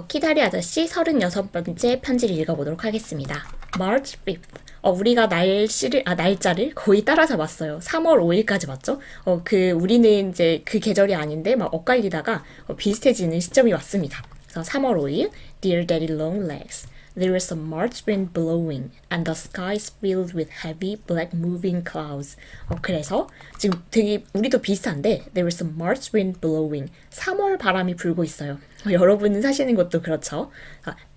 키다리 아저씨 36번째 편지를 읽어보도록 하겠습니다. March 5th. 우리가 날짜를 거의 따라잡았어요. 3월 5일까지 맞죠? 우리는 이제 그 계절이 아닌데 막 엇갈리다가 비슷해지는 시점이 왔습니다. 그래서 3월 5일, Dear Daddy Longlegs. There is a March wind blowing and the sky is filled with heavy black moving clouds. 그래서 지금 되게 우리도 비슷한데 There is a March wind blowing. 3월 바람이 불고 있어요. 여러분은 사시는 곳도 그렇죠.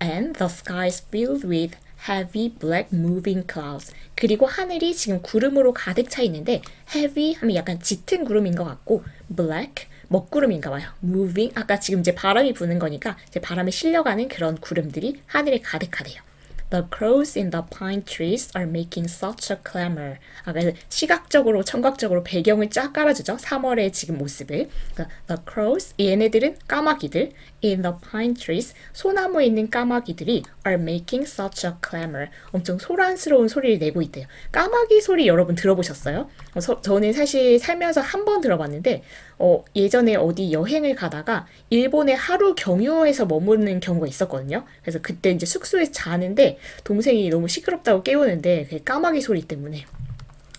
And the sky is filled with heavy black moving clouds. 그리고 하늘이 지금 구름으로 가득 차 있는데 heavy 하면 약간 짙은 구름인 것 같고 black 먹구름인가 봐요. moving 아까 지금 이제 바람이 부는 거니까 이제 바람에 실려가는 그런 구름들이 하늘에 가득하대요. The crows in the pine trees are making such a clamor. 그래서 시각적으로, 청각적으로 배경을 쫙 깔아주죠. 3월의 지금 모습을. The crows, 얘네들은 까마귀들. In the pine trees, 소나무에 있는 까마귀들이 are making such a clamor. 엄청 소란스러운 소리를 내고 있대요. 까마귀 소리 여러분 들어보셨어요? 저는 사실 살면서 한 번 들어봤는데 예전에 어디 여행을 가다가 일본에 하루 경유해서 머무는 경우가 있었거든요. 그래서 그때 이제 숙소에서 자는데 동생이 너무 시끄럽다고 깨우는데 그 까마귀 소리 때문에.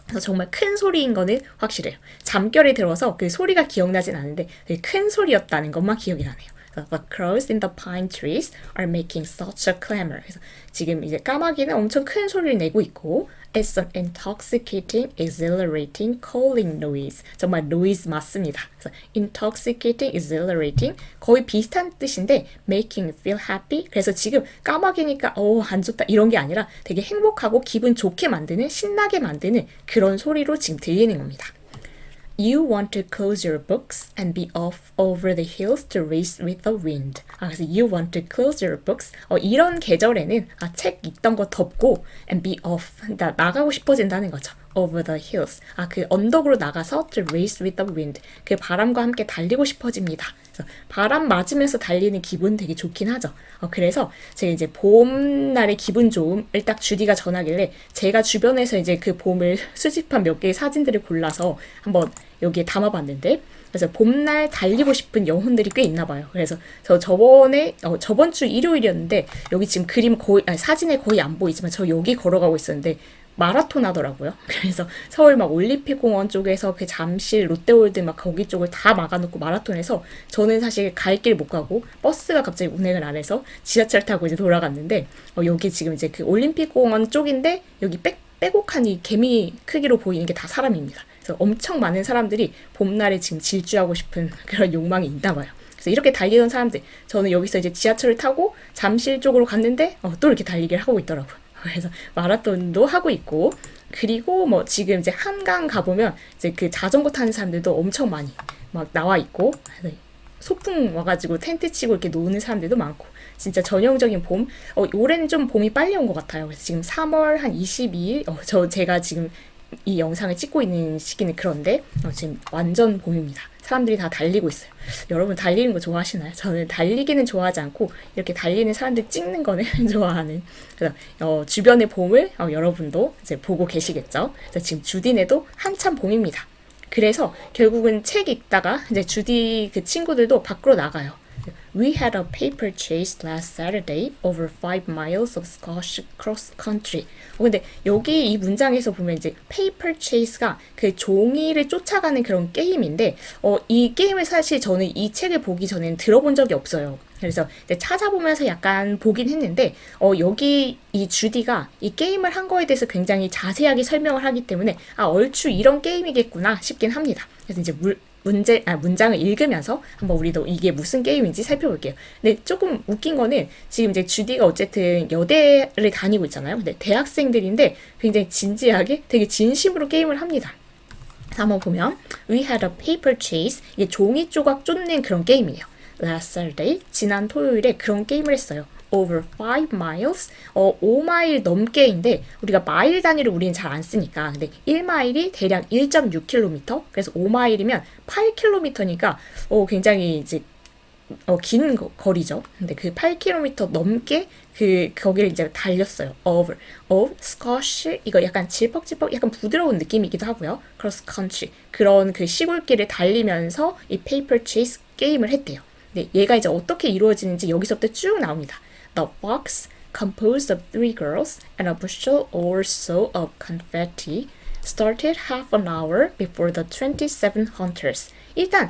그래서 정말 큰 소리인 거는 확실해요. 잠결에 들어서 그 소리가 기억나진 않는데 되게 큰 소리였다는 것만 기억이 나네요. The crows in the pine trees are making such a clamor. 그래서 지금 이제 까마귀는 엄청 큰 소리를 내고 있고 It's an intoxicating, exhilarating, calling noise. 정말 noise 맞습니다. 그래서 intoxicating, exhilarating 거의 비슷한 뜻인데 making feel happy. 그래서 지금 까마귀니까 안 좋다 이런 게 아니라 되게 행복하고 기분 좋게 만드는 신나게 만드는 그런 소리로 지금 들리는 겁니다. You want to close your books and be off over the hills to race with the wind. 그래서 you want to close your books. 이런 계절에는 책 읽던 거 덮고 and be off. 나가고 싶어진다는 거죠. Over the hills. 그 언덕으로 나가서 to race with the wind. 그 바람과 함께 달리고 싶어집니다. 그래서 바람 맞으면서 달리는 기분 되게 좋긴 하죠. 그래서 제가 이제 봄날의 기분 좋음을 딱 주디가 전하길래 제가 주변에서 이제 그 봄을 수집한 몇 개의 사진들을 골라서 한번 여기에 담아봤는데 그래서 봄날 달리고 싶은 영혼들이 꽤 있나 봐요. 그래서 저 저번 주 일요일이었는데 여기 지금 사진에 거의 안 보이지만 저 여기 걸어가고 있었는데 마라톤 하더라고요. 그래서 서울 막 올림픽공원 쪽에서 그 잠실 롯데월드 막 거기 쪽을 다 막아놓고 마라톤해서 저는 사실 갈 길 못 가고 버스가 갑자기 운행을 안 해서 지하철 타고 이제 돌아갔는데 여기 지금 이제 그 올림픽공원 쪽인데 여기 빼곡한 이 개미 크기로 보이는 게 다 사람입니다. 그래서 엄청 많은 사람들이 봄날에 지금 질주하고 싶은 그런 욕망이 있나 봐요. 그래서 이렇게 달리던 사람들 저는 여기서 이제 지하철을 타고 잠실 쪽으로 갔는데 또 이렇게 달리기를 하고 있더라고요. 그래서 마라톤도 하고 있고 그리고 뭐 지금 이제 한강 가보면 이제 그 자전거 타는 사람들도 엄청 많이 막 나와 있고 소풍 와가지고 텐트 치고 이렇게 노는 사람들도 많고 진짜 전형적인 봄. 올해는 좀 봄이 빨리 온 것 같아요. 그래서 지금 3월 한 22일 제가 지금 이 영상을 찍고 있는 시기는 그런데 지금 완전 봄입니다. 사람들이 다 달리고 있어요. 여러분 달리는 거 좋아하시나요? 저는 달리기는 좋아하지 않고 이렇게 달리는 사람들 찍는 거는 좋아하는. 그래서 주변의 봄을 여러분도 이제 보고 계시겠죠? 그래서 지금 주디네도 한참 봄입니다. 그래서 결국은 책 읽다가 이제 주디 그 친구들도 밖으로 나가요. We had a paper chase last Saturday over 5 miles of Scotch cross country. 근데 여기 이 문장에서 보면 이제 paper chase가 그 종이를 쫓아가는 그런 게임인데 이 게임을 사실 저는 이 책을 보기 전에는 들어본 적이 없어요. 그래서 이제 찾아보면서 약간 보긴 했는데 여기 이 주디가 이 게임을 한 거에 대해서 굉장히 자세하게 설명을 하기 때문에 얼추 이런 게임이겠구나 싶긴 합니다. 그래서 이제 문장을 읽으면서 한번 우리도 이게 무슨 게임인지 살펴볼게요. 근데 조금 웃긴 거는 지금 이제 주디가 어쨌든 여대를 다니고 있잖아요. 근데 대학생들인데 굉장히 진지하게 되게 진심으로 게임을 합니다. 한번 보면 We had a paper chase. 이게 종이 조각 쫓는 그런 게임이에요. Last Saturday, 지난 토요일에 그런 게임을 했어요. Over 5 miles, 5마일 넘게인데 우리가 마일 단위를 우리는 잘 안 쓰니까 근데 1마일이 대략 1.6km 그래서 5마일이면 8km니까 굉장히 이제 긴 거리죠. 근데 그 8km 넘게 거기를 이제 달렸어요. Over Scotch 이거 약간 질퍽질퍽 약간 부드러운 느낌이기도 하고요. Cross country 그런 그 시골길을 달리면서 이 paper chase 게임을 했대요. 네, 얘가 이제 어떻게 이루어지는지 여기서부터 쭉 나옵니다. The fox, composed of 3 girls and a bushel or so of confetti, started half an hour before the 27 hunters. 일단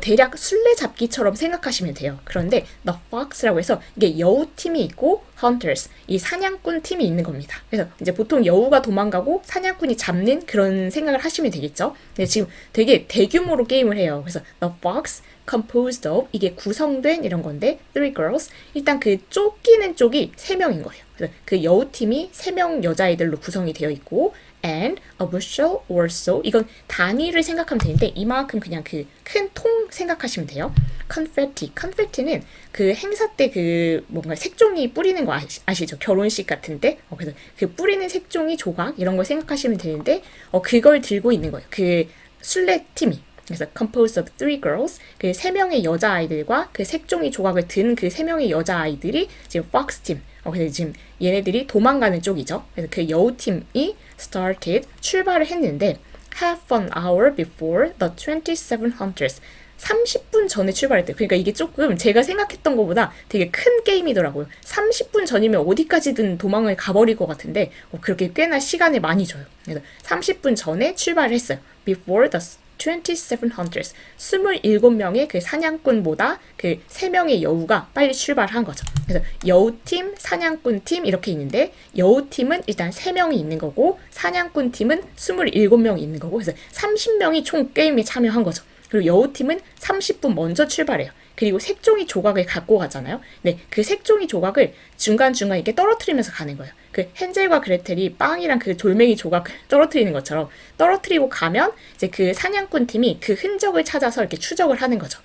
대략 술래잡기처럼 생각하시면 돼요. 그런데 The Fox라고 해서 이게 여우팀이 있고 Hunters, 이 사냥꾼 팀이 있는 겁니다. 그래서 이제 보통 여우가 도망가고 사냥꾼이 잡는 그런 생각을 하시면 되겠죠. 근데 지금 되게 대규모로 게임을 해요. 그래서 The Fox composed of 이게 구성된 이런 건데 3 girls 일단 그 쫓기는 쪽이 3명인 거예요. 그래서 그 여우팀이 3명 여자아이들로 구성이 되어 있고 and a bushel or so 이건 단위를 생각하면 되는데 이만큼 그냥 그 큰 통 생각하시면 돼요. confetti는 그 행사 때 그 뭔가 색종이 뿌리는 거 아시죠? 결혼식 같은데 그래서 그 뿌리는 색종이 조각 이런 걸 생각하시면 되는데 그걸 들고 있는 거예요. 그 술래 팀이. 그래서 composed of 3 girls 그 3명의 여자아이들과 그 색종이 조각을 든 그 3명의 여자아이들이 지금 fox 팀 그래서 지금 얘네들이 도망가는 쪽이죠. 그래서 그 여우팀이 started 출발을 했는데 half an hour before the 27 hunters 30분 전에 출발했대요. 그러니까 이게 조금 제가 생각했던 것보다 되게 큰 게임이더라고요. 30분 전이면 어디까지든 도망을 가버릴 것 같은데 그렇게 꽤나 시간을 많이 줘요. 그래서 30분 전에 출발을 했어요. Before the 27 hunters 27명의 그 사냥꾼보다 그 3명의 여우가 빨리 출발한 거죠. 그래서 여우팀, 사냥꾼팀 이렇게 있는데 여우팀은 일단 3명이 있는 거고 사냥꾼팀은 27명이 있는 거고 그래서 30명이 총 게임에 참여한 거죠. 그리고 여우팀은 30분 먼저 출발해요. 그리고 색종이 조각을 갖고 가잖아요. 네, 그 색종이 조각을 중간중간 이렇게 떨어뜨리면서 가는 거예요. 그 헨젤과 그레텔이 빵이랑 그 돌멩이 조각 떨어뜨리는 것처럼 떨어뜨리고 가면 이제 그 사냥꾼 팀이 그 흔적을 찾아서 이렇게 추적을 하는 거죠.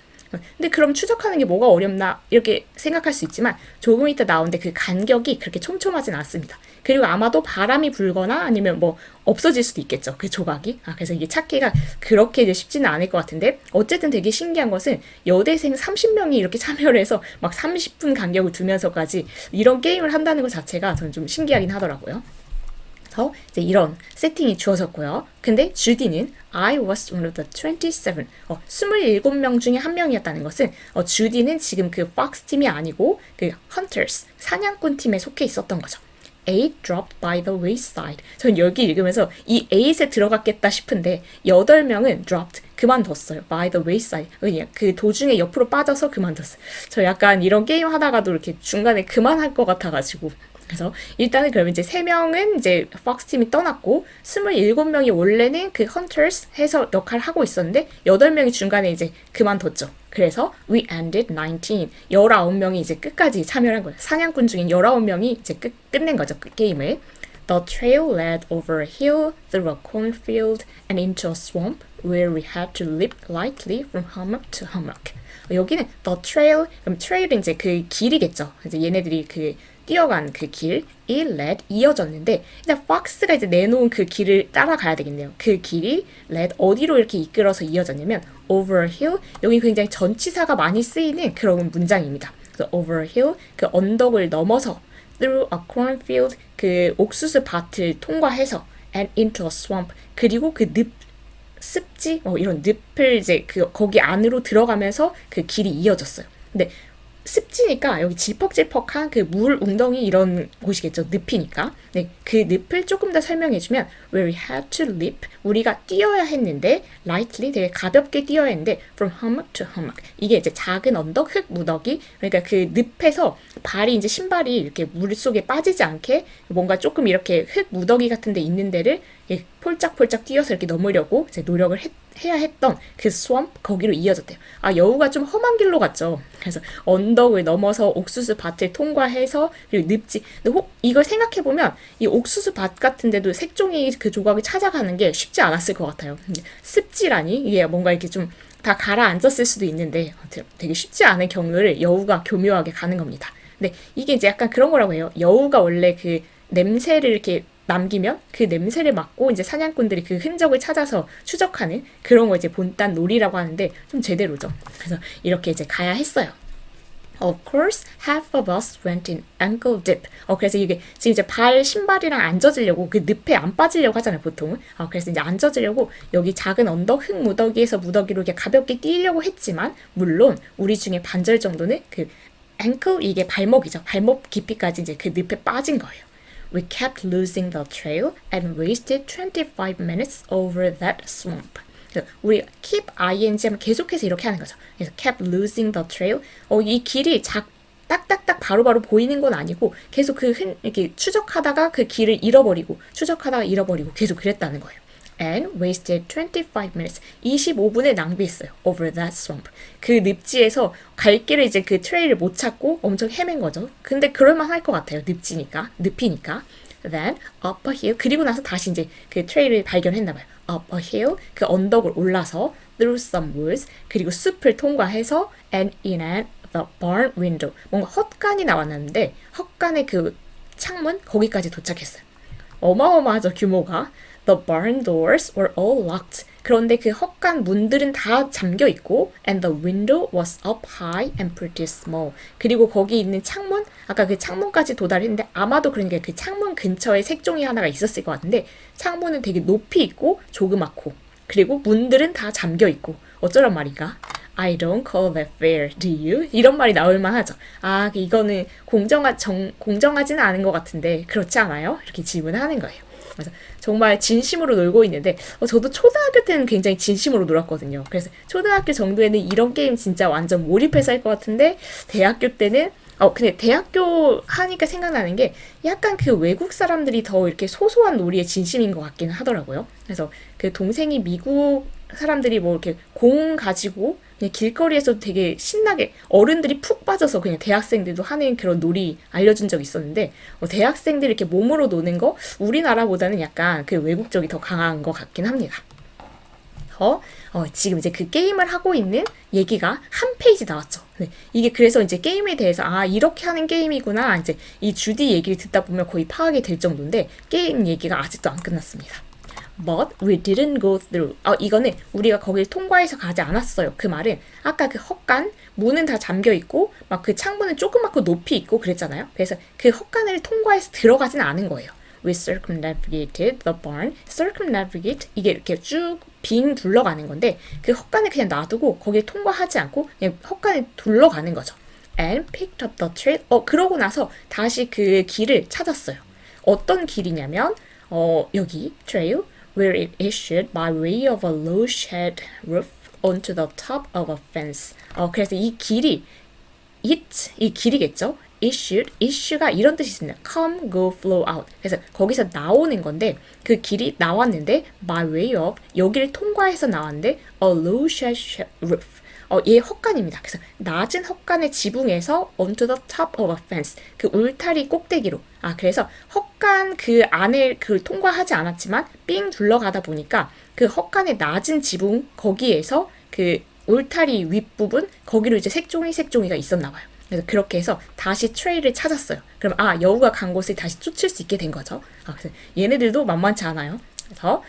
근데 그럼 추적하는 게 뭐가 어렵나 이렇게 생각할 수 있지만 조금 이따 나오는데 그 간격이 그렇게 촘촘하진 않습니다. 그리고 아마도 바람이 불거나 아니면 뭐 없어질 수도 있겠죠. 그 조각이. 그래서 이게 찾기가 그렇게 이제 쉽지는 않을 것 같은데 어쨌든 되게 신기한 것은 여대생 30명이 이렇게 참여를 해서 막 30분 간격을 두면서까지 이런 게임을 한다는 것 자체가 저는 좀 신기하긴 하더라고요. 그래서 이제 이런 세팅이 주어졌고요. 근데 주디는 I was one of the 27. 27명 중에 한 명이었다는 것은 주디는 지금 그 Fox 팀이 아니고 그 Hunters, 사냥꾼 팀에 속해 있었던 거죠. 8 dropped by the wayside. 전 여기 읽으면서 이 8에 들어갔겠다 싶은데 8명은 dropped, 그만뒀어요. by the wayside. 그냥 그 도중에 옆으로 빠져서 그만뒀어요. 저 약간 이런 게임 하다가도 이렇게 중간에 그만할 것 같아가지고 그래서 일단은 그러면 이제 3명은 이제 Fox 팀이 떠났고 27명이 원래는 그 Hunters 해서 역할을 하고 있었는데 8명이 중간에 이제 그만뒀죠. 그래서 we ended 19. 19명이 이제 끝까지 참여한 거예요. 사냥꾼 중인 19명이 이제 끝낸 거죠. 그 게임을. The trail led over a hill, through a cornfield, and into a swamp where we had to leap lightly from hummock to hummock. 여기는 the trail, 그럼 trail은 이제 그 길이겠죠. 이제 얘네들이 그 뛰어간 그 길이 led 이어졌는데 일단 fox가 이제 내놓은 그 길을 따라가야 되겠네요. 그 길이 led 어디로 이렇게 이끌어서 이어졌냐면 over a hill 여기 굉장히 전치사가 많이 쓰이는 그런 문장입니다. 그래서 over a hill 그 언덕을 넘어서 through a cornfield 그 옥수수 밭을 통과해서 and into a swamp 그리고 그 습지 이런 늪을 이제 그 거기 안으로 들어가면서 그 길이 이어졌어요. 근데 습지니까 여기 질퍽질퍽한 그 물 웅덩이 이런 곳이겠죠. 늪이니까. 네, 그 늪을 조금 더 설명해주면 where we had to leap 우리가 뛰어야 했는데 lightly 되게 가볍게 뛰어야 했는데 from hummock to hummock 이게 이제 작은 언덕 흙 무더기 그러니까 그 늪에서 발이 이제 신발이 이렇게 물 속에 빠지지 않게 뭔가 조금 이렇게 흙 무더기 같은 데 있는 데를 폴짝폴짝 뛰어서 이렇게 넘으려고 이제 노력을 해야 했던 그 swamp 거기로 이어졌대요. 여우가 좀 험한 길로 갔죠. 그래서 언덕을 넘어서 옥수수 밭을 통과해서 그리고 늪지. 근데 이걸 생각해 보면 이 옥수수 밭 같은 데도 색종이 그 조각을 찾아가는 게 쉽지 않았을 것 같아요. 습지라니 이게 뭔가 이렇게 좀 다 가라앉았을 수도 있는데 되게 쉽지 않은 경로를 여우가 교묘하게 가는 겁니다. 근데 이게 이제 약간 그런 거라고 해요. 여우가 원래 그 냄새를 이렇게 남기면 그 냄새를 맡고 이제 사냥꾼들이 그 흔적을 찾아서 추적하는 그런 거 이제 본딴 놀이라고 하는데 좀 제대로죠. 그래서 이렇게 이제 가야 했어요. Of course, half of us went in ankle deep. 그래서 이게 지금 이제 발 신발이랑 안 젖으려고 그 늪에 안 빠지려고 하잖아요, 보통은. 그래서 이제 안 젖으려고 여기 작은 언덕 흙 무더기에서 무더기로 이렇게 가볍게 뛰려고 했지만 물론 우리 중에 반절 정도는 그 ankle 이게 발목이죠. 발목 깊이까지 이제 그 늪에 빠진 거예요. We kept losing the trail and wasted 25 minutes over that swamp. 우리 keep ing 하면 계속해서 이렇게 하는 거죠. 그래서 kept losing the trail. 이 길이 딱딱딱 바로바로 보이는 건 아니고 계속 이렇게 추적하다가 그 길을 잃어버리고 추적하다가 잃어버리고 계속 그랬다는 거예요. And wasted 25 minutes. 25분을 낭비했어요. Over that swamp. 그 늪지에서 갈 길을 이제 그 트레일을 못 찾고 엄청 헤맨 거죠. 근데 그럴만 할 것 같아요. 늪이니까. Then up a hill. 그리고 나서 다시 이제 그 트레일을 발견했나 봐요. Up a hill. 그 언덕을 올라서 through some woods. 그리고 숲을 통과해서 and in at the barn window. 뭔가 헛간이 나왔는데 헛간의 그 창문 거기까지 도착했어요. 어마어마하죠, 규모가. The barn doors were all locked. 그런데 그 헛간 문들은 다 잠겨 있고 and the window was up high and pretty small. 그리고 거기 있는 창문, 아까 그 창문까지 도달했는데 아마도 그러니까 그 창문 근처에 색종이 하나가 있었을 것 같은데 창문은 되게 높이 있고 조그맣고 그리고 문들은 다 잠겨 있고 어쩌란 말인가? I don't call that fair, do you? 이런 말이 나올만 하죠. 이거는 공정하지는 않은 것 같은데 그렇지 않아요? 이렇게 질문하는 거예요. 그래서 정말 진심으로 놀고 있는데 저도 초등학교 때는 굉장히 진심으로 놀았거든요. 그래서 초등학교 정도에는 이런 게임 진짜 완전 몰입해서 할 것 같은데 대학교 때는 근데 대학교 하니까 생각나는 게 약간 그 외국 사람들이 더 이렇게 소소한 놀이에 진심인 것 같긴 하더라고요. 그래서 그 동생이 미국 사람들이 뭐 이렇게 공 가지고 그냥 길거리에서 되게 신나게 어른들이 푹 빠져서 그냥 대학생들도 하는 그런 놀이 알려준 적이 있었는데 대학생들이 이렇게 몸으로 노는 거 우리나라보다는 약간 그 외국 쪽이 더 강한 것 같긴 합니다. 지금 이제 그 게임을 하고 있는 얘기가 한 페이지 나왔죠. 네, 이게 그래서 이제 게임에 대해서 이렇게 하는 게임이구나. 이제 이 주디 얘기를 듣다 보면 거의 파악이 될 정도인데 게임 얘기가 아직도 안 끝났습니다. But we didn't go through. 이거는 우리가 거길 통과해서 가지 않았어요. 그 말은 아까 그 헛간 문은 다 잠겨 있고 막 그 창문은 조그맣고 높이 있고 그랬잖아요. 그래서 그 헛간을 통과해서 들어가진 않은 거예요. We circumnavigated the barn. circumnavigate 이게 이렇게 쭉 빙 둘러가는 건데 그 헛간을 그냥 놔두고 거기에 통과하지 않고 그냥 헛간을 둘러가는 거죠. And picked up the trail. 그러고 나서 다시 그 길을 찾았어요. 어떤 길이냐면 여기 trail where it issued by way of a low shed roof onto the top of a fence. 그래서 이 길이 이 길이겠죠? issue가 이런 뜻이 있습니다. come, go, flow out. 그래서 거기서 나오는 건데 그 길이 나왔는데 by way of 여기를 통과해서 나왔는데 a low shed roof. 얘 헛간입니다. 그래서 낮은 헛간의 지붕에서 onto the top of a fence. 그 울타리 꼭대기로. 그래서 헛간 그 안에 통과하지 않았지만 삥 둘러가다 보니까 그 헛간의 낮은 지붕 거기에서 그 울타리 윗부분 거기로 이제 색종이가 있었나 봐요. 그래서 그렇게 해서 다시 트레일을 찾았어요. 그럼 여우가 간 곳을 다시 쫓을 수 있게 된 거죠. 그래서 얘네들도 만만치 않아요. 그래서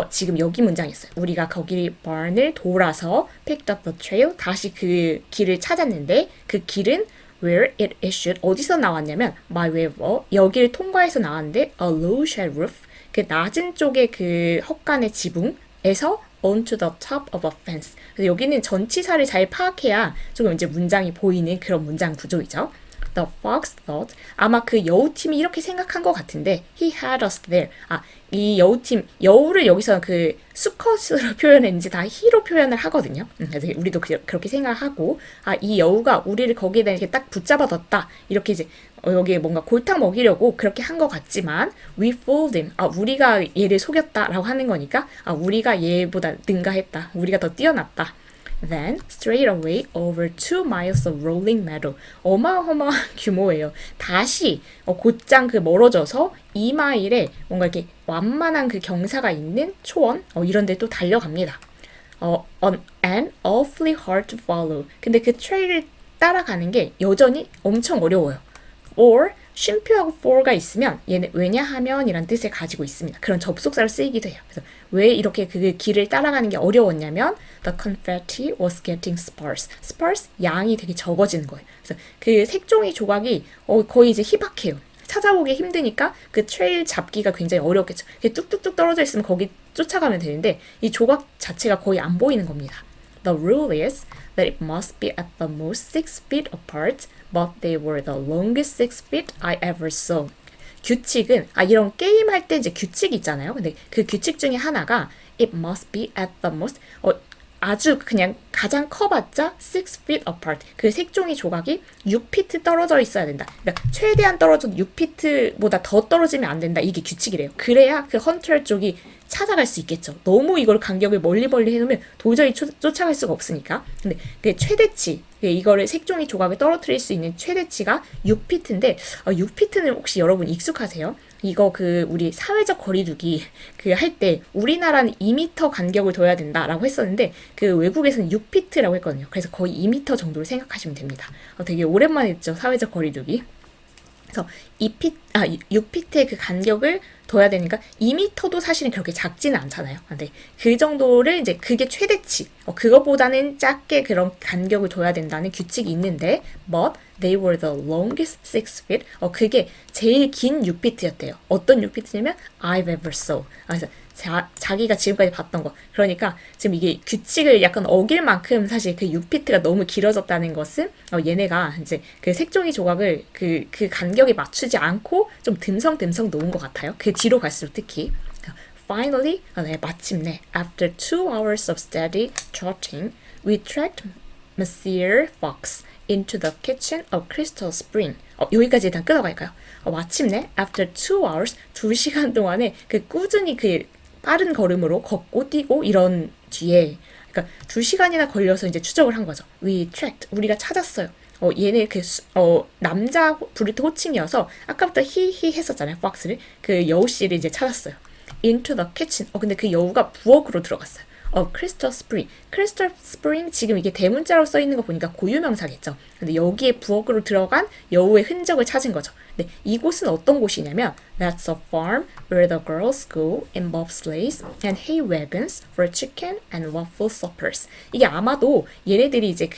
지금 여기 문장이 있어요. 우리가 거기 barn을 돌아서 picked up the trail 다시 그 길을 찾았는데 그 길은 where it issued 어디서 나왔냐면 by way of 여기를 통과해서 나왔는데 a low shed roof 그 낮은 쪽의 그 헛간의 지붕에서 onto the top of a fence. 그래서 여기는 전치사를 잘 파악해야 조금 이제 문장이 보이는 그런 문장 구조이죠. The fox thought 아마 그 여우팀이 이렇게 생각한 것 같은데 he had us there. 이 여우팀 여우를 여기서 그 수컷으로 표현했는지 다 he로 표현을 하거든요. 그래서 우리도 그렇게 생각하고 이 여우가 우리를 거기에다 이렇게 딱 붙잡아뒀다. 이렇게 이제 여기에 뭔가 골탕 먹이려고 그렇게 한 것 같지만 we fooled him. 우리가 얘를 속였다라고 하는 거니까 우리가 얘보다 능가했다. 우리가 더 뛰어났다. Then straight away over 2 miles of rolling meadow. 어마어마한 규모예요. 다시 곧장 그 멀어져서 2마일에 뭔가 이렇게 완만한 그 경사가 있는 초원 이런 데 또 달려갑니다. And awfully hard to follow. 근데 그 트레일을 따라가는 게 여전히 엄청 어려워요. For 쉼표하고 for가 있으면 얘는 왜냐하면 이란 뜻을 가지고 있습니다. 그런 접속사로 쓰이기도 해요. 그래서 왜 이렇게 그 길을 따라가는 게 어려웠냐면 the confetti was getting sparse. sparse 양이 되게 적어지는 거예요. 그래서 그 색종이 조각이 거의 이제 희박해요. 찾아보기 힘드니까 그 트레일 잡기가 굉장히 어렵겠죠. 뚝뚝뚝 떨어져 있으면 거기 쫓아가면 되는데 이 조각 자체가 거의 안 보이는 겁니다. The rule is that it must be at the most 6 feet apart, but they were the longest 6 feet I ever saw. 규칙은 이런 게임 할 때 이제 규칙이 있잖아요. 근데 그 규칙 중에 하나가 it must be at the most 아주 그냥 가장 커봤자 6 feet apart. 그 색종이 조각이 6피트 떨어져 있어야 된다. 그러니까 최대한 떨어져도 6피트보다 더 떨어지면 안 된다. 이게 규칙이래요. 그래야 그 헌터 쪽이 찾아갈 수 있겠죠. 너무 이걸 간격을 멀리 해놓으면 도저히 쫓아갈 수가 없으니까. 근데 그 최대치, 이거를 색종이 조각을 떨어뜨릴 수 있는 최대치가 6피트인데 6피트는 혹시 여러분 익숙하세요? 이거 우리 사회적 거리두기 할 때 우리나라는 2m 간격을 둬야 된다라고 했었는데 그 외국에서는 6피트라고 했거든요. 그래서 거의 2m 정도로 생각하시면 됩니다. 되게 오랜만에 했죠. 사회적 거리두기. 그래서 6피트의 그 간격을 둬야 되니까 2m도 사실은 그렇게 작지는 않잖아요. 근데 그 정도를 이제 그게 최대치. 그거보다는 작게 그런 간격을 둬야 된다는 규칙이 있는데 but they were the longest 6 feet. 그게 제일 긴 6피트였대요. 어떤 6피트냐면 I've ever saw. 그래서 자기가 지금까지 봤던 거. 그러니까 지금 이게 규칙을 약간 어길 만큼 사실 그 6피트가 너무 길어졌다는 것은 얘네가 이제 그 색종이 조각을 그 간격에 맞추지 않고 좀 듬성듬성 놓은 것 같아요. 그 뒤로 갈수록 특히. Finally, 마침내, after 2 hours of steady trotting, we tracked Monsieur Fox into the kitchen of Crystal Spring. 여기까지 일단 끊어갈까요? 마침내, after 2 hours, 2시간 동안에 꾸준히 빠른 걸음으로 걷고 뛰고 이런 뒤에, 그러니까 2시간이나 걸려서 이제 추적을 한 거죠. We tracked, 우리가 찾았어요. 얘네 남자 브리트 호칭이어서 아까부터 히히 했었잖아요. 박스를. 여우씨를 이제 찾았어요. Into the kitchen. 근데 그 여우가 부엌으로 들어갔어요. 크리스털 스프링. 크리스털 스프링 지금 이게 대문자로 써 있는 거 보니까 고유명사겠죠. 근데 여기에 부엌으로 들어간 여우의 흔적을 찾은 거죠. 근데 이곳은 어떤 곳이냐면 That's a farm where the girls go in bobsleighs and hay wagons for chicken and waffle suppers. 이게 아마도 얘네들이 이제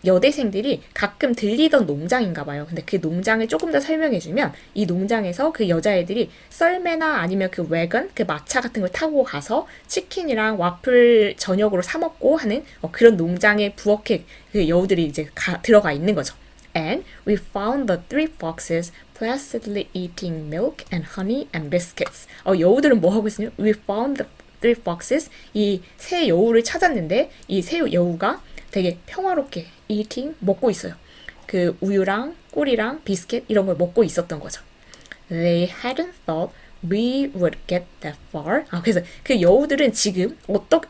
여대생들이 가끔 들리던 농장인가 봐요. 근데 그 농장을 조금 더 설명해주면 이 농장에서 그 여자애들이 썰매나 아니면 wagon, 마차 같은 걸 타고 가서 치킨이랑 와플 저녁으로 사 먹고 하는 그런 농장의 부엌에 여우들이 이제 들어가 있는 거죠. And we found the 3 foxes placidly eating milk and honey and biscuits. 여우들은 뭐 하고 있으냐? We found the 3 foxes. 이 세 여우를 찾았는데 이 세 여우가 되게 평화롭게 eating 먹고 있어요. 우유랑 꿀이랑 비스켓 이런 걸 먹고 있었던 거죠. They hadn't thought we would get that far. 그래서 그 여우들은 지금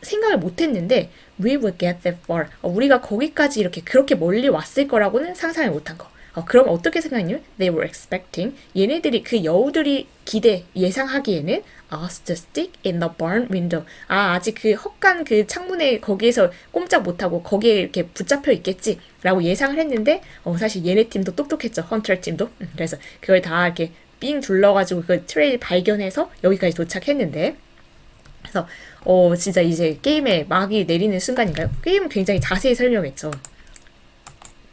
생각을 못했는데 we would get that far. 우리가 거기까지 그렇게 멀리 왔을 거라고는 상상을 못한 거. 그럼 어떻게 생각했냐면 they were expecting. 얘네들이 여우들이 예상하기에는 us to stick in the barn window. 아직 헛간 창문에 거기에서 꼼짝 못하고 거기에 이렇게 붙잡혀 있겠지라고 예상을 했는데 사실 얘네 팀도 똑똑했죠. 헌터 팀도. 그래서 그걸 다 이렇게 삥 둘러가지고 트레일 발견해서 여기까지 도착했는데 그래서 진짜 이제 게임에 막이 내리는 순간인가요? 게임은 굉장히 자세히 설명했죠.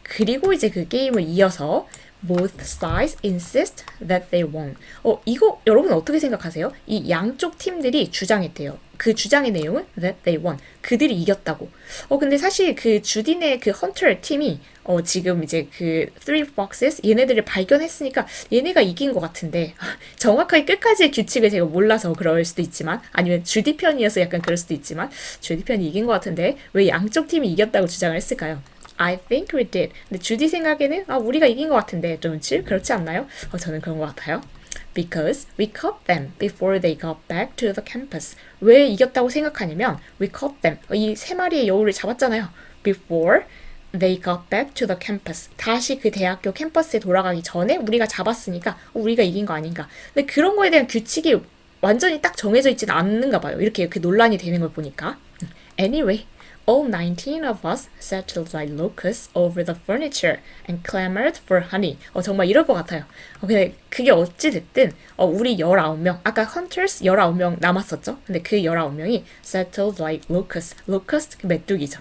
그리고 이제 게임을 이어서 both sides insist that they won. 이거 여러분 어떻게 생각하세요? 이 양쪽 팀들이 주장했대요. 그 주장의 내용은 that they won. 그들이 이겼다고. 근데 사실 주딘의 헌터 팀이 지금 이제 3 foxes 얘네들을 발견했으니까 얘네가 이긴 것 같은데 정확하게 끝까지의 규칙을 제가 몰라서 그럴 수도 있지만 아니면 주디 편이어서 약간 그럴 수도 있지만 주디 편이 이긴 것 같은데 왜 양쪽 팀이 이겼다고 주장을 했을까요? I think we did. 근데 주디 생각에는 우리가 이긴 것 같은데 그렇지 않나요? 저는 그런 것 같아요. Because we caught them before they got back to the campus. 왜 이겼다고 생각하냐면 we caught them. 이 세 마리의 여우를 잡았잖아요. Before they got back to the campus. 다시 대학교 캠퍼스에 돌아가기 전에 우리가 잡았으니까 우리가 이긴 거 아닌가. 근데 그런 거에 대한 규칙이 완전히 딱 정해져 있지는 않는가 봐요. 이렇게 논란이 되는 걸 보니까. Anyway, All 19 of us settled like locusts over the furniture and clamored for honey. 정말 이럴 것 같아요. 근데 그게 어찌됐든, 우리 19명, 아까 hunters 19명 남았었죠? 근데 그 19명이 settled like locusts. locust, 그 메뚜기죠.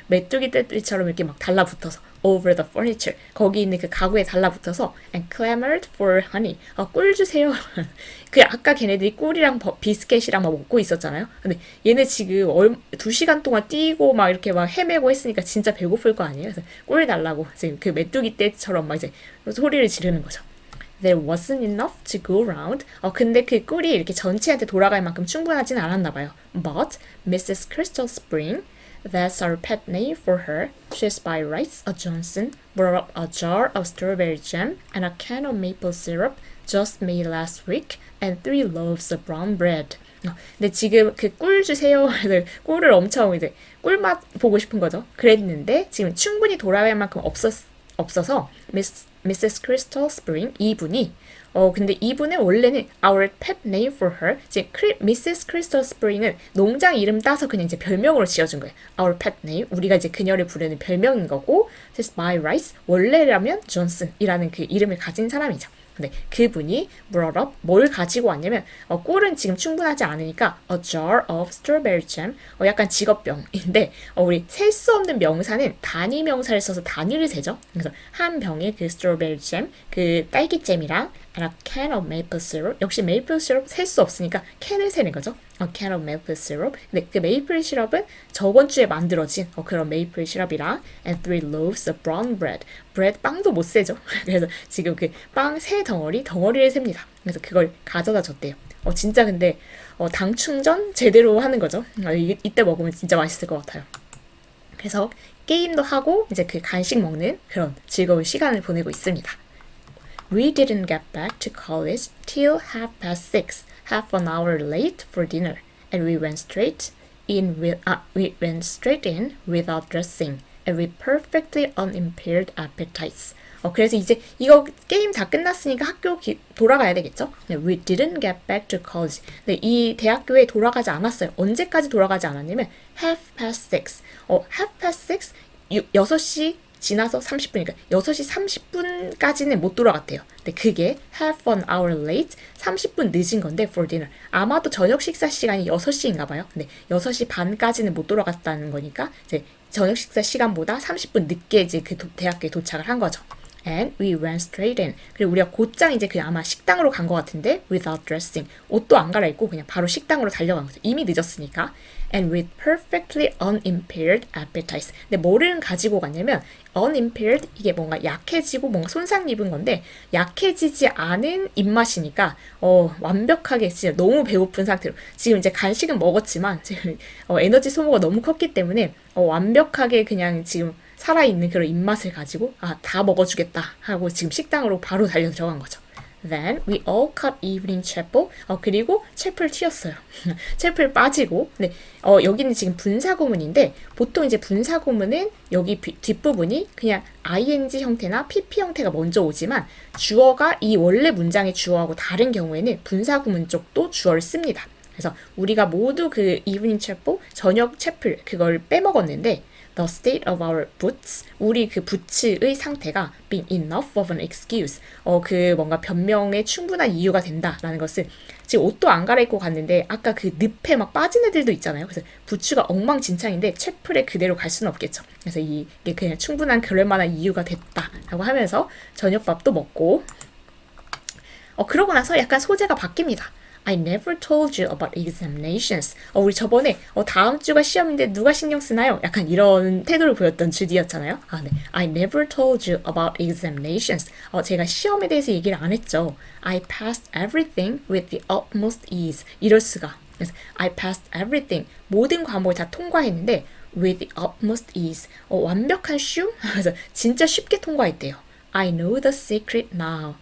메뚜기 떼들처럼 이렇게 막 달라붙어서 over the furniture. 거기 있는 그 가구에 달라붙어서 and clamored for honey. 꿀 주세요. 그 아까 걔네들이 꿀이랑 비스켓이랑 막 먹고 있었잖아요. 근데 얘네 지금 2시간 동안 뛰고 막 이렇게 막 헤매고 했으니까 진짜 배고플 거 아니에요. 그래서 꿀 달라고 지금 그 메뚜기 떼처럼 막 이제 소리를 지르는 거죠. There wasn't enough to go round. 근데 그 꿀이 이렇게 전체한테 돌아갈 만큼 충분하진 않았나 봐요. But Mrs. Crystal Spring, that's our pet name for her, she's by rights a Johnson, brought up a jar of strawberry jam and a can of maple syrup just made last week and 3 loaves of brown bread. 근데 지금 그 꿀 주세요. 꿀을 엄청 이제 꿀맛 보고 싶은 거죠. 그랬는데 지금 충분히 돌아갈 만큼 없어서 Mrs. Crystal Spring 이분이 근데 이분은 원래는 our pet name for her. 이제 Mrs. Crystal Spring은 농장 이름 따서 그냥 이제 별명으로 지어준 거예요. Our pet name. 우리가 이제 그녀를 부르는 별명인 거고, just by rights. 원래라면 Johnson이라는 그 이름을 가진 사람이죠. 근데 그분이 brought up 뭘 가지고 왔냐면 꿀은 지금 충분하지 않으니까 a jar of strawberry jam 약간 직업병인데 우리 셀 수 없는 명사는 단위 명사를 써서 단위를 세죠. 그래서 한 병의 그 strawberry jam 그 딸기잼이랑 and a can of maple syrup 역시 메이플 시럽 셀 수 없으니까 캔을 세는 거죠. a can of maple syrup. 근데 그 메이플 시럽은 저번 주에 만들어진 그런 메이플 시럽이랑 and 3 loaves of brown bread. bread 빵도 못 세죠. 그래서 지금 그 빵 세 덩어리를 셉니다. 그래서 그걸 가져다 줬대요. 진짜 근데 당 충전 제대로 하는 거죠. 이때 먹으면 진짜 맛있을 것 같아요. 그래서 게임도 하고 이제 그 간식 먹는 그런 즐거운 시간을 보내고 있습니다. We didn't get back to college till 6:30, half an hour late for dinner, and we went straight in without dressing, and with perfectly unimpaired appetites. 그래서 이제 이거 게임 다 끝났으니까 학교 돌아가야 되겠죠? We didn't get back to college. 네, 이 대학교에 돌아가지 않았어요. 언제까지 돌아가지 않았냐면 6:30. 6:30? 6시 지나서 30분이니까 6시 30분까지는 못 돌아갔대요. 근데 그게 half an hour late, 30분 늦은 건데 for dinner. 아마도 저녁 식사 시간이 6시인가 봐요. 근데 6시 반까지는 못 돌아갔다는 거니까 이제 저녁 식사 시간보다 30분 늦게 이제 그 대학교에 도착을 한 거죠. And we went straight in. 그리고 우리가 곧장 이제 그냥 아마 식당으로 간 것 같은데 without dressing. 옷도 안 갈아입고 그냥 바로 식당으로 달려간 거죠. 이미 늦었으니까. And with perfectly unimpaired appetites. 근데 뭐를 가지고 갔냐면 unimpaired 이게 뭔가 약해지고 뭔가 손상 입은 건데 약해지지 않은 입맛이니까 완벽하게 진짜 너무 배고픈 상태로 지금 이제 간식은 먹었지만 지금 에너지 소모가 너무 컸기 때문에 완벽하게 그냥 지금 살아있는 그런 입맛을 가지고 다 먹어주겠다 하고 지금 식당으로 바로 달려 들어간 거죠. Then we all cut evening chapel. 그리고 채플 튀었어요. 채플 빠지고. 네, 여기는 지금 분사구문인데 보통 이제 분사구문은 여기 뒷부분이 그냥 ing 형태나 pp 형태가 먼저 오지만 주어가 이 원래 문장의 주어하고 다른 경우에는 분사구문 쪽도 주어를 씁니다. 그래서 우리가 모두 그 evening chapel, 저녁 채플 그걸 빼먹었는데 The state of our boots, 우리 그 부츠의 상태가 being enough of an excuse, 그 뭔가 변명에 충분한 이유가 된다라는 것은 지금 옷도 안 갈아입고 갔는데 아까 그 늪에 막 빠진 애들도 있잖아요. 그래서 부츠가 엉망진창인데 채플에 그대로 갈 수는 없겠죠. 그래서 이게 그냥 충분한 그럴 만한 이유가 됐다라고 하면서 저녁밥도 먹고 그러고 나서 약간 소재가 바뀝니다. I never told you about examinations. 우리 저번에 다음 주가 시험인데 누가 신경 쓰나요? 약간 이런 태도를 보였던 주디였잖아요. 네. I never told you about examinations. 제가 시험에 대해서 얘기를 안 했죠. I passed everything with the utmost ease. 이럴 수가. 그래서 I passed everything. 모든 과목을 다 통과했는데 with the utmost ease. 완벽한 쉬움? 그래서 진짜 쉽게 통과했대요. I know the secret now.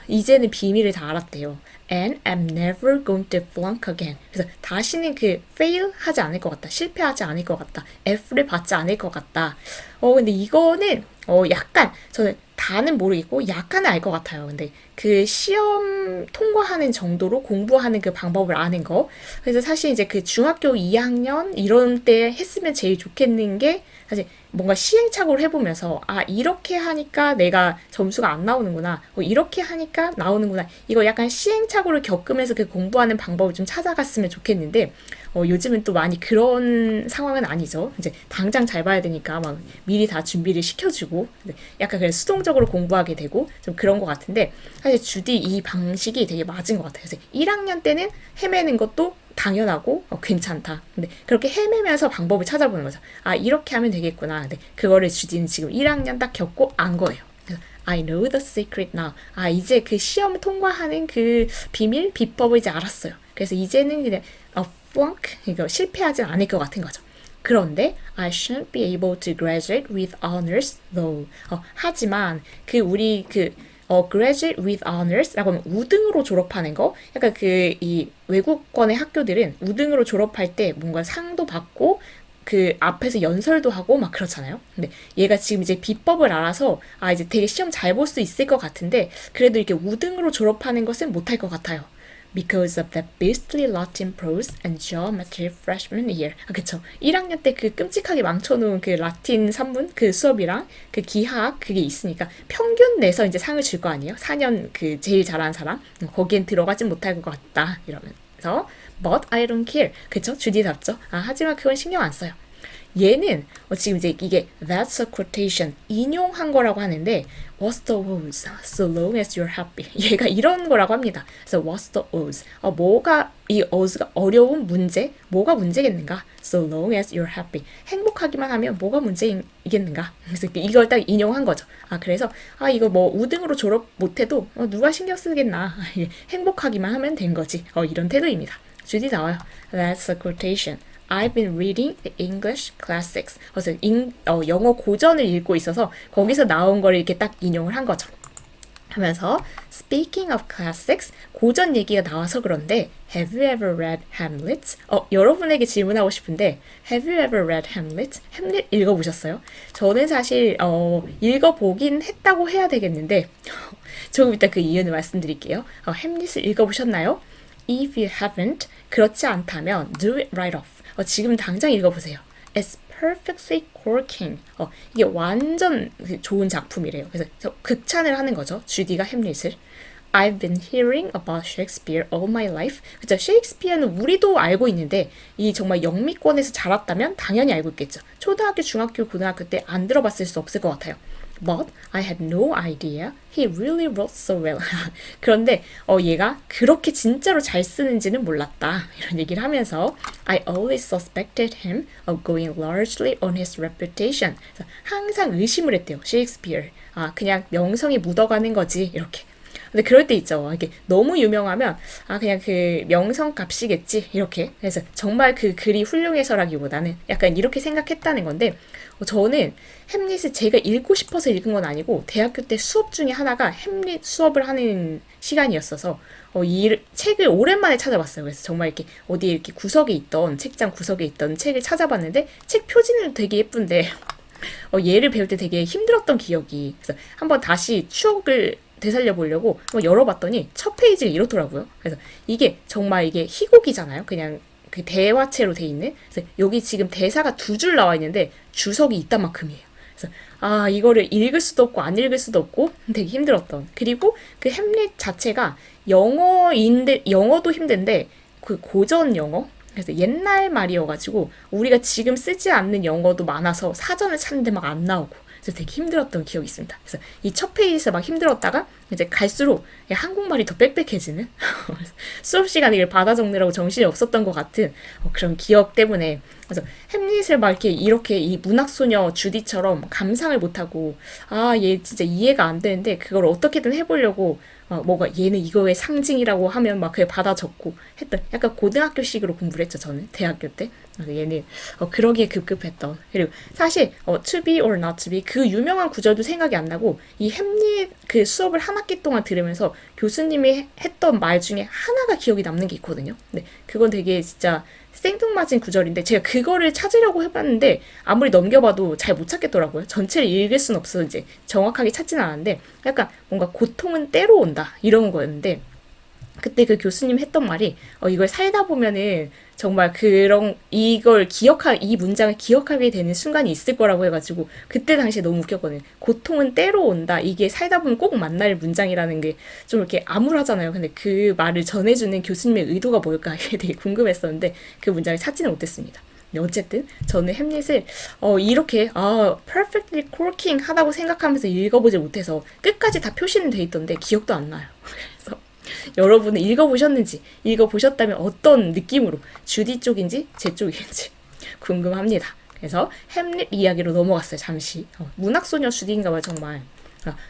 이제는 비밀을 다 알았대요. And I'm never going to flunk again. 그래서 다시는 그 fail 하지 않을 것 같다. 실패하지 않을 것 같다. F를 받지 않을 것 같다. 근데 이거는 약간 저는 다는 모르겠고 약간은 알 것 같아요. 근데 그 시험 통과하는 정도로 공부하는 그 방법을 아는 거. 그래서 사실 이제 그 중학교 2학년 이런 때 했으면 제일 좋겠는 게 사실 뭔가 시행착오를 해보면서 아 이렇게 하니까 내가 점수가 안 나오는구나 이렇게 하니까 나오는구나 이거 약간 시행착오를 겪으면서 그 공부하는 방법을 좀 찾아갔으면 좋겠는데 요즘은 또 많이 그런 상황은 아니죠. 이제 당장 잘 봐야 되니까 막 미리 다 준비를 시켜주고 약간 그냥 수동적으로 공부하게 되고 좀 그런 것 같은데 사실 주디 이 방식이 되게 맞은 것 같아요. 그래서 1학년 때는 헤매는 것도 당연하고 괜찮다. 근데 그렇게 헤매면서 방법을 찾아보는 거죠. 아 이렇게 하면 되겠구나. 근데 그거를 주디는 지금 1학년 딱 겪고 안 거예요. 그래서 I know the secret now. 아 이제 그 시험을 통과하는 그 비밀 비법을 이제 알았어요. 그래서 이제는 그냥 flunk 이거 실패하진 않을 것 같은 거죠. 그런데 I shouldn't be able to graduate with honors though. 하지만 그 우리 그 graduate with honors라고 하면 우등으로 졸업하는 거. 약간 그 이 외국권의 학교들은 우등으로 졸업할 때 뭔가 상도 받고 그 앞에서 연설도 하고 막 그렇잖아요. 근데 얘가 지금 이제 비법을 알아서 아 이제 되게 시험 잘 볼 수 있을 것 같은데 그래도 이렇게 우등으로 졸업하는 것은 못할 것 같아요. Because of that beastly Latin prose and geometry freshman year. 그쵸. 1학년 때 그 끔찍하게 망쳐놓은 그 라틴 산문 그 수업이랑 그 기하학 그게 있으니까 평균 내서 이제 상을 줄 거 아니에요. 4년 그 제일 잘하는 사람 거기엔 들어가진 못할 것 같다 이러면서 But I don't care. 그쵸? 주디답죠. 하지만 그건 신경 안 써요. 얘는 지금 이제 이게 that's a quotation 인용한 거라고 하는데 what's the odds so long as you're happy 얘가 이런 거라고 합니다. 그래서 what's the odds 뭐가 이 odds가 어려운 문제 뭐가 문제겠는가 so long as you're happy 행복하기만 하면 뭐가 문제이겠는가 그래서 이걸 딱 인용한 거죠. 그래서 이거 뭐 우등으로 졸업 못해도 누가 신경 쓰겠나 행복하기만 하면 된 거지 이런 태도입니다. 주디 나와요. That's a quotation. I've been reading the English classics. 그래서 영어 고전을 읽고 있어서 거기서 나온 걸 이렇게 딱 인용을 한 거죠. 하면서 Speaking of classics, 고전 얘기가 나와서 그런데 Have you ever read Hamlet? 여러분에게 질문하고 싶은데 Have you ever read Hamlet? 햄릿 읽어보셨어요? 저는 사실 읽어보긴 했다고 해야 되겠는데 조금 이따 그 이유는 말씀드릴게요. 햄릿을 읽어보셨나요? If you haven't, 그렇지 않다면 do it right off. 지금 당장 읽어보세요. It's perfectly corking. 이게 완전 좋은 작품이래요. 그래서 극찬을 하는 거죠. 주디가 햄릿을. I've been hearing about Shakespeare all my life. 그죠? 셰익스피어는 우리도 알고 있는데 이 정말 영미권에서 자랐다면 당연히 알고 있겠죠. 초등학교, 중학교, 고등학교 때 안 들어봤을 수 없을 것 같아요. But I had no idea he really wrote so well. 그런데 얘가 그렇게 진짜로 잘 쓰는지는 몰랐다. 이런 얘기를 하면서 I always suspected him of going largely on his reputation. 그래서 항상 의심을 했대요. 셰익스피어. 그냥 명성이 묻어가는 거지. 이렇게. 근데 그럴 때 있죠. 이게 너무 유명하면 그냥 그 명성 값이겠지 이렇게. 그래서 정말 그 글이 훌륭해서라기보다는 약간 이렇게 생각했다는 건데 저는 햄릿을 제가 읽고 싶어서 읽은 건 아니고 대학교 때 수업 중에 하나가 햄릿 수업을 하는 시간이었어서 이 책을 오랜만에 찾아봤어요. 그래서 정말 이렇게 어디 이렇게 구석에 있던 책장 구석에 있던 책을 찾아봤는데 책 표지는 되게 예쁜데 얘를 배울 때 되게 힘들었던 기억이. 그래서 한번 다시 추억을 되살려 보려고 열어봤더니 첫 페이지가 이렇더라고요. 그래서 이게 정말 이게 희곡이잖아요. 그냥 그 대화체로 돼 있는. 그래서 여기 지금 대사가 2줄 나와 있는데 주석이 이따만큼이에요. 그래서 이거를 읽을 수도 없고 안 읽을 수도 없고 되게 힘들었던. 그리고 그 햄릿 자체가 영어인데 영어도 힘든데 그 고전 영어. 그래서 옛날 말이어가지고 우리가 지금 쓰지 않는 영어도 많아서 사전을 찾는데 막 안 나오고. 그래서 되게 힘들었던 기억이 있습니다. 그래서 이 첫 페이지에서 막 힘들었다가 이제 갈수록 한국말이 더 빽빽해지는 수업 시간에 이걸 받아 적느라고 정신이 없었던 것 같은 그런 기억 때문에 그래서 햄릿을 막 이렇게 이 문학소녀 주디처럼 감상을 못하고 얘 진짜 이해가 안 되는데 그걸 어떻게든 해보려고 뭐가 얘는 이거의 상징이라고 하면 막 그게 받아 적고 했던 약간 고등학교식으로 공부를 했죠. 저는 대학교 때. 그래서 얘는 그러기에 급급했던. 그리고 사실 to be or not to be 그 유명한 구절도 생각이 안 나고 이 햄릿 그 수업을 한 학기 동안 들으면서 교수님이 했던 말 중에 하나가 기억이 남는 게 있거든요. 근데 그건 되게 진짜 생뚱맞은 구절인데 제가 그거를 찾으려고 해봤는데 아무리 넘겨봐도 잘 못 찾겠더라고요. 전체를 읽을 순 없어 이제 정확하게 찾지는 않았는데 약간 뭔가 고통은 때로 온다 이런 거였는데 그때 그 교수님 했던 말이 이걸 살다 보면은 정말 그런 이 문장을 기억하게 되는 순간이 있을 거라고 해가지고 그때 당시에 너무 웃겼거든요. 고통은 때로 온다. 이게 살다 보면 꼭 만날 문장이라는 게 좀 이렇게 암울하잖아요. 근데 그 말을 전해주는 교수님의 의도가 뭘까 이게 되게 궁금했었는데 그 문장을 찾지는 못했습니다. 어쨌든 저는 햄릿을 이렇게 perfectly corking 하다고 생각하면서 읽어보지 못해서 끝까지 다 표시는 돼 있던데 기억도 안 나요. 그래서 여러분은 읽어보셨는지, 읽어보셨다면 어떤 느낌으로 주디 쪽인지 제 쪽인지 궁금합니다. 그래서 햄릿 이야기로 넘어갔어요. 잠시 문학소녀 주디인가 봐요. 정말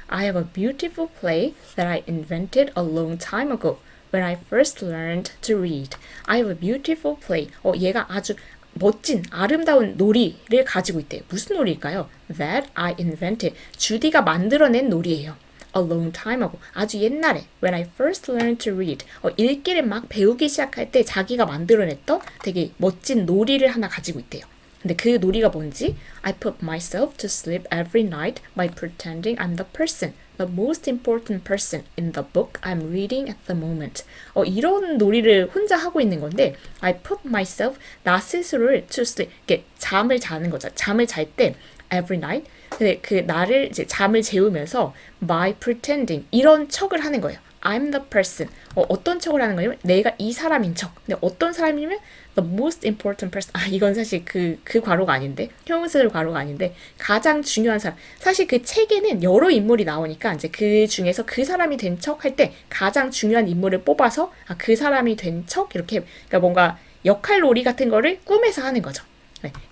I have a beautiful play that I invented a long time ago when I first learned to read. I have a beautiful play. 얘가 아주 멋진 아름다운 놀이를 가지고 있대요. 무슨 놀이일까요? That I invented. 주디가 만들어낸 놀이예요. A long time ago. 아주 옛날에 when I first learned to read. 읽기를 막 배우기 시작할 때 자기가 만들어냈던 되게 멋진 놀이를 하나 가지고 있대요. 근데 그 놀이가 뭔지 I put myself to sleep every night by pretending I'm the person, the most important person in the book I'm reading at the moment. 이런 놀이를 혼자 하고 있는 건데 I put myself, 나 스스로를 to sleep, 이렇게 잠을 자는 거죠. 잠을 잘 때 every night. 근데 그 나를 이제 잠을 재우면서 by pretending 이런 척을 하는 거예요. I'm the person. 어떤 척을 하는 거냐면 내가 이 사람인 척. 근데 어떤 사람이냐면 the most important person. 이건 사실 그 괄호가 아닌데 형용사절 괄호가 아닌데 가장 중요한 사람. 사실 그 책에는 여러 인물이 나오니까 이제 그 중에서 그 사람이 된 척 할 때 가장 중요한 인물을 뽑아서 그 사람이 된 척 이렇게 그러니까 뭔가 역할놀이 같은 거를 꿈에서 하는 거죠.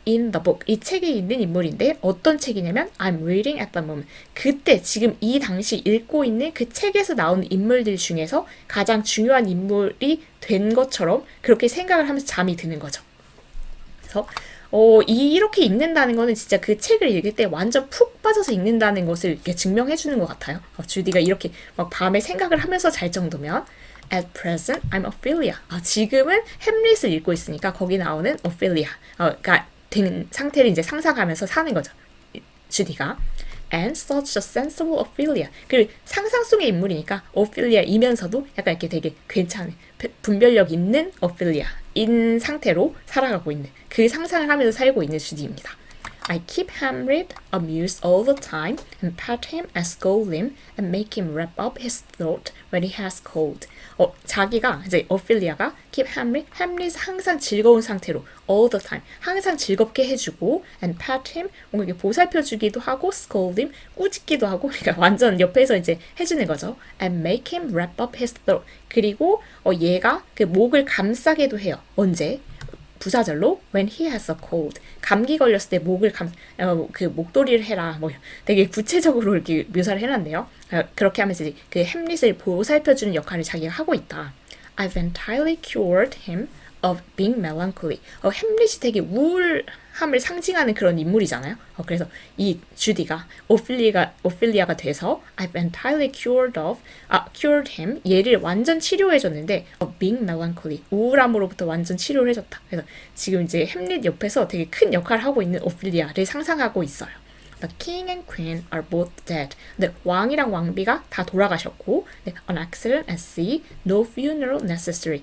In the book. 이 책에 있는 인물인데 어떤 책이냐면 I'm reading at the moment. 그때 지금 이 당시 읽고 있는 그 책에서 나오는 인물들 중에서 가장 중요한 인물이 된 것처럼 그렇게 생각을 하면서 잠이 드는 거죠. 그래서 이렇게 읽는다는 거는 진짜 그 책을 읽을 때 완전 푹 빠져서 읽는다는 것을 이렇게 증명해 주는 것 같아요. 주디가 이렇게 막 밤에 생각을 하면서 잘 정도면 At present, I'm Ophelia. 지금은 햄릿을 읽고 있으니까 거기 나오는 Ophelia. 그러니까 된 상태를 이제 상상하면서 사는 거죠. 주디가. And such a sensible Ophelia. 그리고 상상 속의 인물이니까 Ophelia이면서도 약간 이렇게 되게 괜찮은 분별력 있는 Ophelia인 상태로 살아가고 있는 그 상상을 하면서 살고 있는 주디입니다. I keep Hamlet amused all the time and pat him and scold him and make him wrap up his throat when he has cold. 자기가 이제 오피리아가 keep 햄릿 항상 즐거운 상태로 all the time 항상 즐겁게 해주고 and pat him 뭔가 이렇게 보살펴주기도 하고 scold him 꾸짖기도 하고 그러니까 완전 옆에서 이제 해주는 거죠. and make him wrap up his throat. 그리고 얘가 그 목을 감싸게도 해요. 언제? 부사절로 when he has a cold. 감기 걸렸을 때 목을 그 목도리를 해라. 뭐 되게 구체적으로 이렇게 묘사를 해놨네요. 그렇게 하면서 이제 그 햄릿을 보살펴주는 역할을 자기가 하고 있다. I've entirely cured him of being melancholy. 햄릿이 되게 우울함을 상징하는 그런 인물이잖아요. 그래서 이 주디가 오피리아가 돼서 I've entirely cured him. 얘를 완전 치료해줬는데 of being melancholy. 우울함으로부터 완전 치료를 해줬다. 그래서 지금 이제 햄릿 옆에서 되게 큰 역할을 하고 있는 오피리아를 상상하고 있어요. The king and queen are both dead. 네, 왕이랑 왕비가 다 돌아가셨고, 네, an accident at sea, no funeral necessary.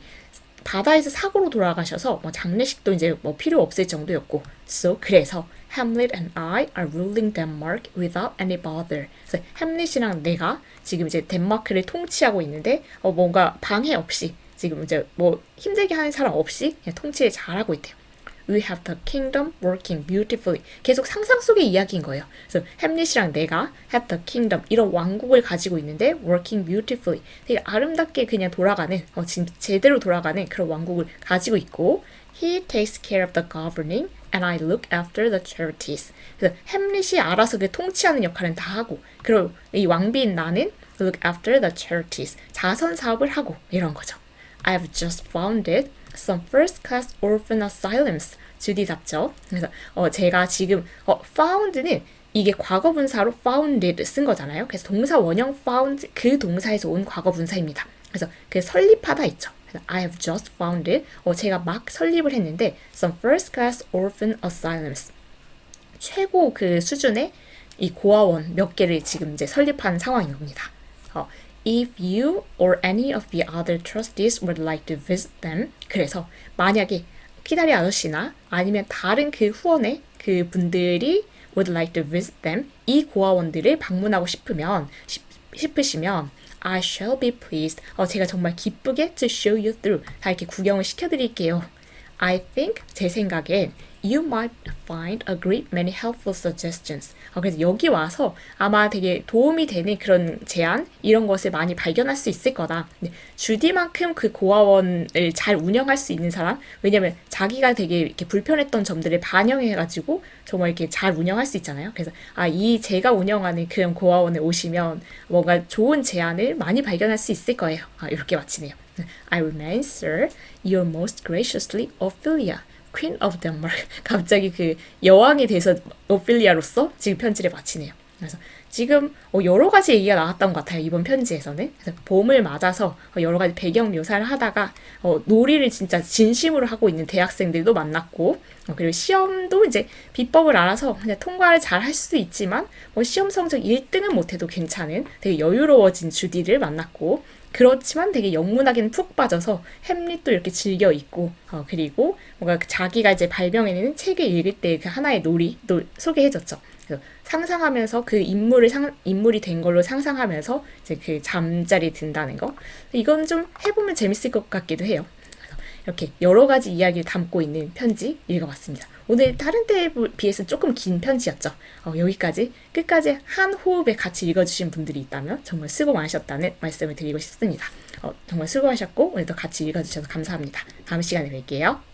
바다에서 사고로 돌아가셔서 장례식도 이제 필요 없을 정도였고, so 그래서 Hamlet and I are ruling Denmark without any bother. 그래서 햄릿이랑 내가 지금 이제 덴마크를 통치하고 있는데 뭔가 방해 없이 지금 이제 힘들게 하는 사람 없이 그냥 통치를 잘하고 있대요. We have the kingdom working beautifully. 계속 상상 속의 이야기인 거예요. 그래서 햄릿이랑 내가 have the kingdom 이런 왕국을 가지고 있는데 working beautifully 되게 아름답게 그냥 돌아가는 지금 제대로 돌아가는 그런 왕국을 가지고 있고 He takes care of the governing and I look after the charities. 그래서 햄릿이 알아서 그 통치하는 역할은 다 하고 그리고 이 왕비인 나는 look after the charities 자선 사업을 하고 이런 거죠. I have just founded some first-class orphan asylums. 주디답죠. 그래서 제가 지금 found는 이게 과거분사로 founded 쓴 거잖아요. 그래서 동사 원형 found 그 동사에서 온 과거분사입니다. 그래서 그 설립하다 있죠. I have just found it. 제가 막 설립을 했는데 some first class orphan asylums. 최고 그 수준의 이 고아원 몇 개를 지금 이제 설립한 상황인 겁니다. If you or any of the other trustees would like to visit them. 그래서 만약에 키다리 아저씨나 아니면 다른 그 후원의 그 분들이 would like to visit them. 이 고아원들을 방문하고 싶으시면 I shall be pleased. 제가 정말 기쁘게 to show you through. 다 이렇게 구경을 시켜드릴게요. I think, 제 생각엔 you might find a great many helpful suggestions. 그래서 여기 와서 아마 되게 도움이 되는 그런 제안, 이런 것을 많이 발견할 수 있을 거다. 주디만큼 그 고아원을 잘 운영할 수 있는 사람, 왜냐면 자기가 되게 이렇게 불편했던 점들을 반영해가지고 정말 이렇게 잘 운영할 수 있잖아요. 그래서 제가 운영하는 그런 고아원에 오시면 뭔가 좋은 제안을 많이 발견할 수 있을 거예요. 이렇게 마치네요. I remain, sir, your most graciously, Ophelia, Queen of Denmark. 갑자기 그 여왕이 돼서 오피리아로서 지금 편지를 마치네요. 그래서 지금 여러 가지 얘기가 나왔던 것 같아요. 이번 편지에서는. 그래서 봄을 맞아서 여러 가지 배경 묘사를 하다가 놀이를 진짜 진심으로 하고 있는 대학생들도 만났고, 그리고 시험도 이제 비법을 알아서 그냥 통과를 잘 할 수 있지만 시험 성적 1등은 못해도 괜찮은 되게 여유로워진 주디를 만났고, 그렇지만 되게 영문학에는 푹 빠져서 햄릿도 이렇게 즐겨 읽고, 그리고 뭔가 자기가 이제 발명해내는 책을 읽을 때 그 하나의 놀이도 소개해줬죠. 그래서 상상하면서 그 인물이 된 걸로 상상하면서 이제 그 잠자리에 든다는 거. 이건 좀 해보면 재밌을 것 같기도 해요. 이렇게 여러 가지 이야기를 담고 있는 편지 읽어봤습니다. 오늘 다른 때에 비해서 조금 긴 편지였죠. 여기까지 끝까지 한 호흡에 같이 읽어주신 분들이 있다면 정말 수고 많으셨다는 말씀을 드리고 싶습니다. 정말 수고하셨고 오늘도 같이 읽어주셔서 감사합니다. 다음 시간에 뵐게요.